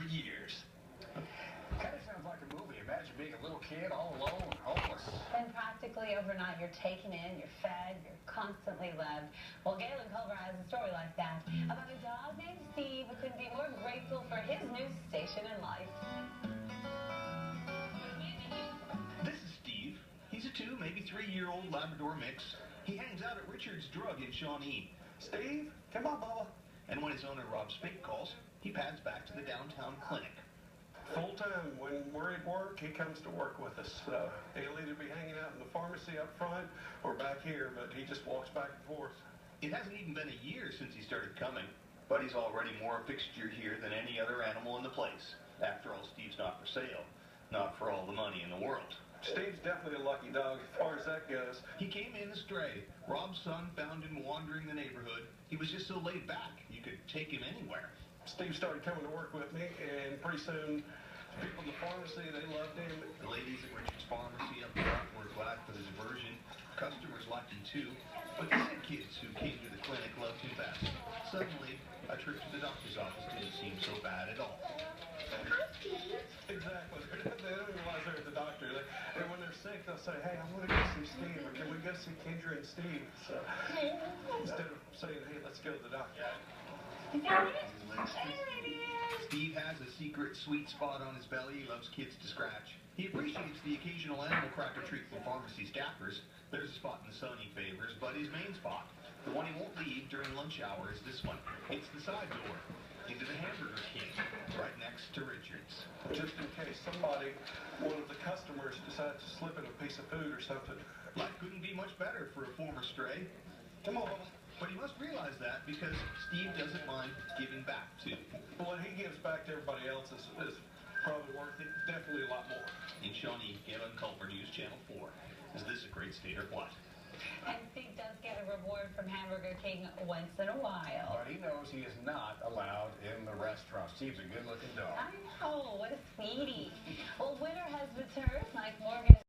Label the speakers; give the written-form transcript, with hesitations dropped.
Speaker 1: years. Kind of sounds like a movie. Imagine being a little kid all alone, homeless.
Speaker 2: Then practically overnight, you're taken in, you're fed, you're constantly loved. Well, Galen Culver has a story like that about a dog named Steve who couldn't be more grateful for his new station in life.
Speaker 3: This is Steve. He's a 2, maybe 3-year-old Labrador mix. He hangs out at Richard's Drug in Shawnee.
Speaker 1: Steve, come on, Bubba.
Speaker 3: And when his owner, Rob Speight, calls, he pads back to the downtown clinic.
Speaker 4: Full time. When we're at work, he comes to work with us. He'll either be hanging out in the pharmacy up front or back here, but he just walks back and forth.
Speaker 3: It hasn't even been a year since he started coming, but he's already more a fixture here than any other animal in the place. After all, Steve's not for sale. Not for all the money in the world.
Speaker 4: Steve's definitely a lucky dog as far as that goes.
Speaker 3: He came in a stray. Rob's son found him wandering the neighborhood. He was just so laid back, you could take him anywhere.
Speaker 4: Steve started coming to work with me, and pretty soon, people in the pharmacy, they loved him.
Speaker 3: The ladies at Richard's Pharmacy up front were glad for the diversion. Customers liked him too, but the sick kids who came to the clinic loved him best. Suddenly, a trip to the doctor's office didn't seem so bad at all.
Speaker 4: Exactly. They don't even realize they're at the doctor. And when they're sick, they'll say, hey, I want to go see Steve, or can we go see Kendra and Steve? So instead of saying, hey, let's go to the doctor.
Speaker 3: Steve has a secret sweet spot on his belly he loves kids to scratch. He appreciates the occasional animal cracker treat from pharmacy staffers. There's a spot in the sun he favors, but his main spot, the one he won't leave during lunch hour, is this one. It's the side door into the Hamburger King, right next to Richard's.
Speaker 4: Just in case somebody, one of the customers, decides to slip in a piece of food or something.
Speaker 3: Life couldn't be much better for a former stray.
Speaker 4: Come on, Bubba.
Speaker 3: But he must realize that because Steve doesn't mind giving back too.
Speaker 4: What he gives back to everybody else is probably worth it, definitely a lot more.
Speaker 3: In Shawnee, Galen Culver, News Channel 4. Is this a great state or what?
Speaker 2: And Steve does get a reward from Hamburger King once in a while.
Speaker 1: But he knows he is not allowed in the restaurant. Steve's a good-looking dog.
Speaker 2: I know, what a sweetie. Well, winter has returned, like Morgan.